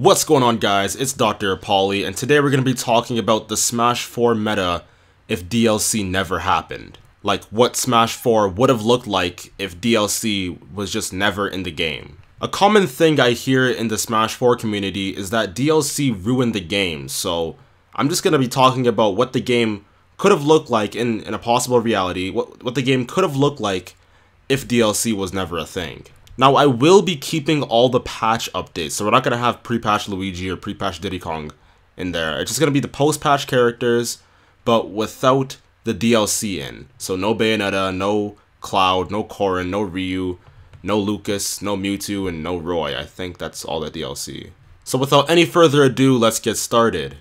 What's going on, guys? It's Dr. Apolly, and today we're going to be talking about the Smash 4 meta if DLC never happened. Like, what Smash 4 would have looked like if DLC was just never in the game. A common thing I hear in the Smash 4 community is that DLC ruined the game, so I'm just going to be talking about what the game could have looked like in a possible reality, what the game could have looked like if DLC was never a thing. Now, I will be keeping all the patch updates, so we're not going to have pre-patch Luigi or pre-patch Diddy Kong in there. It's just going to be the post-patch characters, but without the DLC in. So no Bayonetta, no Cloud, no Corrin, no Ryu, no Lucas, no Mewtwo, and no Roy. I think that's all the DLC. So without any further ado, let's get started.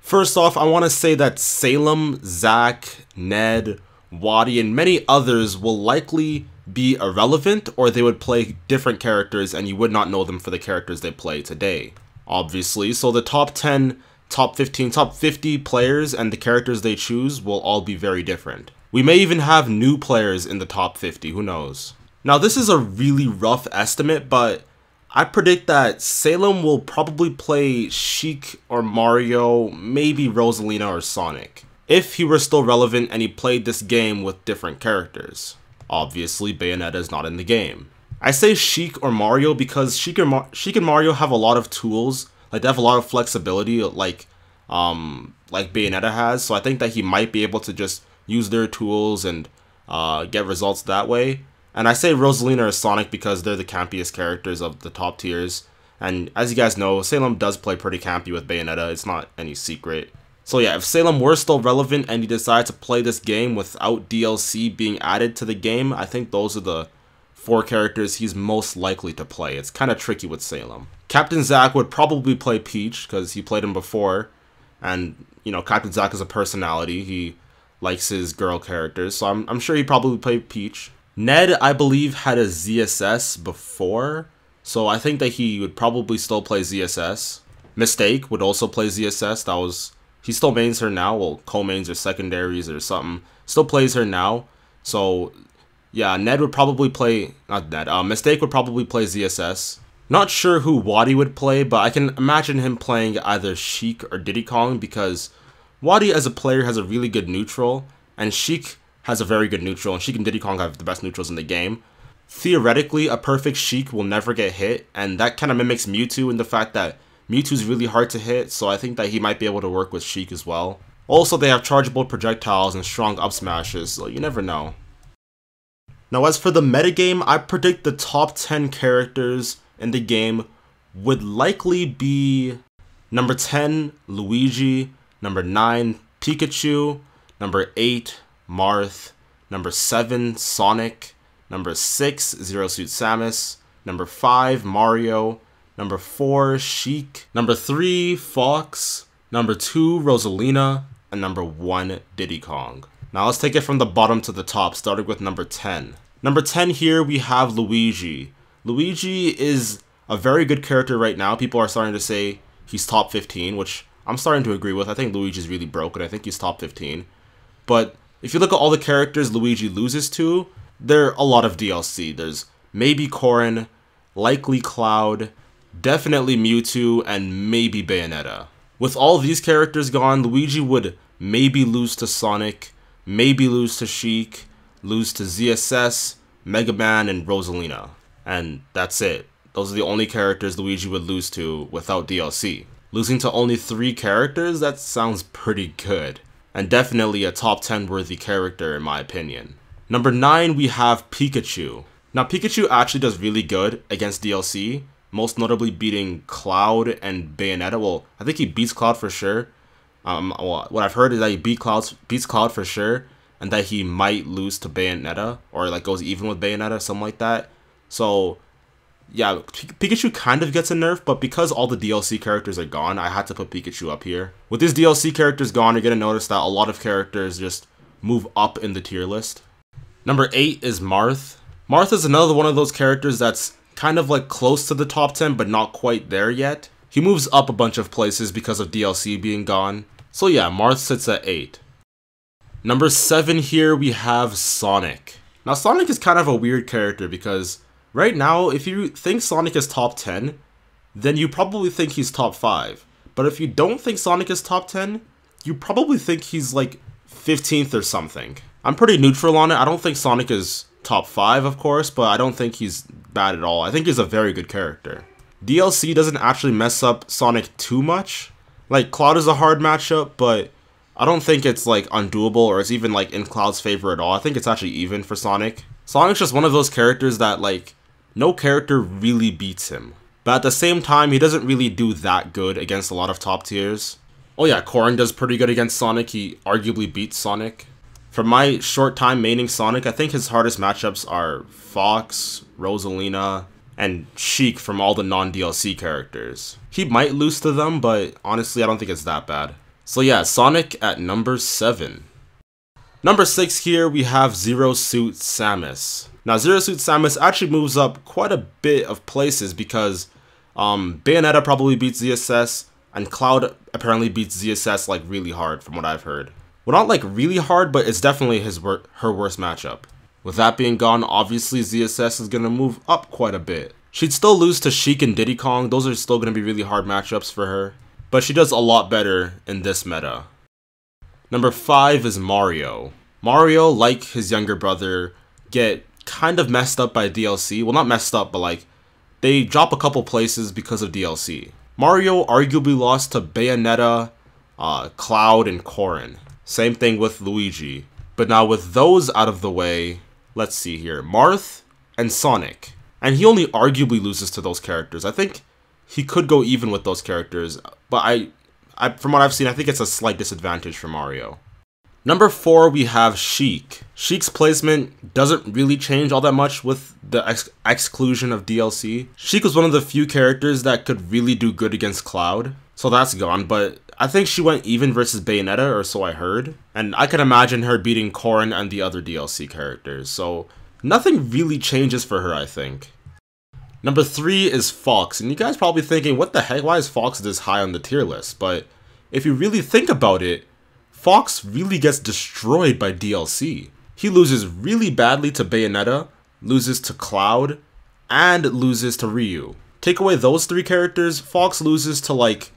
First off, I want to say that Salem, Zack, Ned, Waddy, and many others will likely be irrelevant, or they would play different characters and you would not know them for the characters they play today, obviously. So the top 10, top 15, top 50 players and the characters they choose will all be very different. We may even have new players in the top 50, who knows. Now, this is a really rough estimate, but I predict that Salem will probably play Sheik or Mario, maybe Rosaline or Sonic, if he were still relevant and he played this game with different characters. Obviously, Bayonetta is not in the game. I say Sheik or Mario because Sheik and Mario have a lot of tools, like they have a lot of flexibility, like Bayonetta has. So I think that he might be able to just use their tools and get results that way. And I say Rosaline or Sonic because they're the campiest characters of the top tiers. And as you guys know, Salem does play pretty campy with Bayonetta. It's not any secret. So yeah, if Salem were still relevant and he decides to play this game without DLC being added to the game, I think those are the 4 characters he's most likely to play. It's kind of tricky with Salem. Captain Zack would probably play Peach because he played him before. And, you know, Captain Zack is a personality. He likes his girl characters, so I'm sure he'd probably play Peach. Ned, I believe, had a ZSS before, so I think that he would probably still play ZSS. Mistake would also play ZSS. He still mains her now, well, co-mains or secondaries or something. Still plays her now. So, yeah, Ned would probably play, not Ned, Mistake would probably play ZSS. Not sure who Waddy would play, but I can imagine him playing either Sheik or Diddy Kong because Waddy as a player has a really good neutral, and Sheik has a very good neutral, and Sheik and Diddy Kong have the best neutrals in the game. Theoretically, a perfect Sheik will never get hit, and that kind of mimics Mewtwo in the fact that Mewtwo's really hard to hit, so I think that he might be able to work with Sheik as well. Also, they have chargeable projectiles and strong up smashes, so you never know. Now, as for the metagame, I predict the top 10 characters in the game would likely be number 10, Luigi, number 9, Pikachu, number 8, Marth, number 7, Sonic, number 6, Zero Suit Samus, number 5, Mario, number 4, Sheik, number 3, Fox, number 2, Rosalina, and number 1, Diddy Kong. Now let's take it from the bottom to the top, starting with number 10. Number 10 here we have Luigi. Luigi is a very good character right now. People are starting to say he's top 15, which I'm starting to agree with. I think Luigi's really broken. I think he's top 15. But if you look at all the characters Luigi loses to, there are a lot of DLC. There's maybe Corrin, likely Cloud, definitely Mewtwo, and maybe Bayonetta. With all these characters gone, Luigi would maybe lose to Sonic, maybe lose to Sheik, lose to ZSS, Mega Man, and Rosalina. And that's it. Those are the only characters Luigi would lose to without DLC. Losing to only 3 characters? That sounds pretty good. And definitely a top 10 worthy character in my opinion. Number 9, we have Pikachu. Now, Pikachu actually does really good against DLC, most notably beating Cloud and Bayonetta. Well, I think he beats Cloud for sure. What I've heard is that he beats Cloud for sure, and that he might lose to Bayonetta, or like goes even with Bayonetta, something like that. So, yeah, Pikachu kind of gets a nerf, but because all the DLC characters are gone, I had to put Pikachu up here. With these DLC characters gone, you're going to notice that a lot of characters just move up in the tier list. Number 8 is Marth. Marth is another one of those characters that's kind of like close to the top 10, but not quite there yet. He moves up a bunch of places because of DLC being gone. So yeah, Marth sits at 8. Number 7 here, we have Sonic. Now, Sonic is kind of a weird character because right now, if you think Sonic is top 10, then you probably think he's top 5. But if you don't think Sonic is top 10, you probably think he's like 15th or something. I'm pretty neutral on it. I don't think Sonic is top 5, of course, but I don't think he's bad at all. I think he's a very good character. DLC doesn't actually mess up Sonic too much. Like, Cloud is a hard matchup, but I don't think it's like undoable or it's even like in Cloud's favor at all. I think it's actually even for Sonic. Sonic's just one of those characters that like no character really beats him. But at the same time, he doesn't really do that good against a lot of top tiers. Oh yeah, Corrin does pretty good against Sonic. He arguably beats Sonic. For my short time maining Sonic, I think his hardest matchups are Fox, Rosalina, and Sheik from all the non-DLC characters. He might lose to them, but honestly, I don't think it's that bad. So yeah, Sonic at number 7. Number 6 here, we have Zero Suit Samus. Now, Zero Suit Samus actually moves up quite a bit of places because Bayonetta probably beats ZSS, and Cloud apparently beats ZSS like really hard from what I've heard. Well, not like really hard, but it's definitely her worst matchup. With that being gone, obviously ZSS is going to move up quite a bit. She'd still lose to Sheik and Diddy Kong. Those are still going to be really hard matchups for her. But she does a lot better in this meta. Number 5 is Mario. Mario, like his younger brother, get kind of messed up by DLC. Well, not messed up, but like they drop a couple places because of DLC. Mario arguably lost to Bayonetta, Cloud, and Corrin. Same thing with Luigi. But now with those out of the way, let's see here. Marth and Sonic. And he only arguably loses to those characters. I think he could go even with those characters. But I from what I've seen, I think it's a slight disadvantage for Mario. Number 4, we have Sheik. Sheik's placement doesn't really change all that much with the exclusion of DLC. Sheik was one of the few characters that could really do good against Cloud. So that's gone, but I think she went even versus Bayonetta, or so I heard. And I can imagine her beating Corrin and the other DLC characters. So nothing really changes for her, I think. Number 3 is Fox, and you guys probably thinking, what the heck, why is Fox this high on the tier list? But if you really think about it, Fox really gets destroyed by DLC. He loses really badly to Bayonetta, loses to Cloud, and loses to Ryu. Take away those 3 characters, Fox loses to like,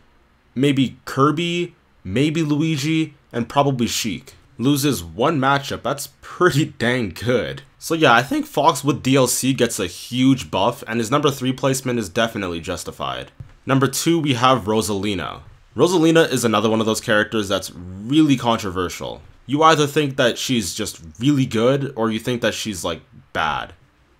maybe Kirby, maybe Luigi, and probably Sheik. Loses 1 matchup, that's pretty dang good. So yeah, I think Fox with DLC gets a huge buff, and his number 3 placement is definitely justified. Number 2, we have Rosalina. Rosalina is another one of those characters that's really controversial. You either think that she's just really good, or you think that she's like bad.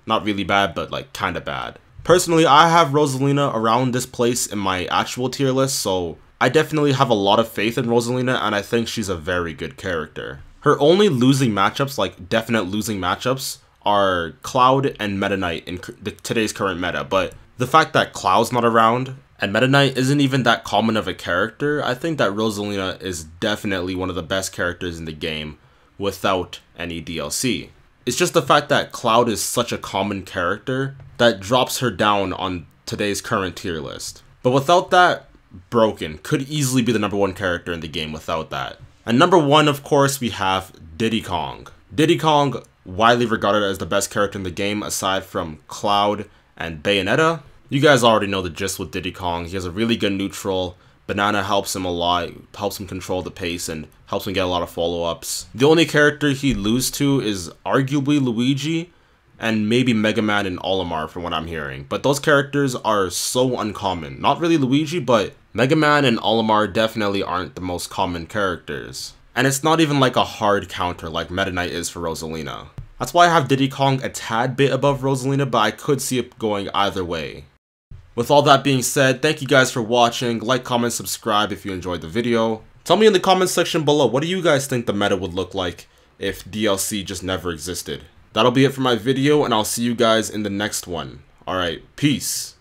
Not really bad, but like kinda bad. Personally, I have Rosalina around this place in my actual tier list, so I definitely have a lot of faith in Rosalina, and I think she's a very good character. Her only losing matchups, like definite losing matchups, are Cloud and Meta Knight in today's current meta, but the fact that Cloud's not around, and Meta Knight isn't even that common of a character, I think that Rosalina is definitely one of the best characters in the game without any DLC. It's just the fact that Cloud is such a common character that drops her down on today's current tier list. But without that, broken. Could easily be the number 1 character in the game without that. And number 1, of course, we have Diddy Kong. Diddy Kong, widely regarded as the best character in the game aside from Cloud and Bayonetta. You guys already know the gist with Diddy Kong. He has a really good neutral. Banana helps him a lot, helps him control the pace, and helps him get a lot of follow-ups. The only character he loses to is arguably Luigi, and maybe Mega Man and Olimar from what I'm hearing. But those characters are so uncommon. Not really Luigi, but Mega Man and Olimar definitely aren't the most common characters. And it's not even like a hard counter like Meta Knight is for Rosalina. That's why I have Diddy Kong a tad bit above Rosalina, but I could see it going either way. With all that being said, thank you guys for watching. Like, comment, subscribe if you enjoyed the video. Tell me in the comments section below, what do you guys think the meta would look like if DLC just never existed? That'll be it for my video, and I'll see you guys in the next one. Alright, peace.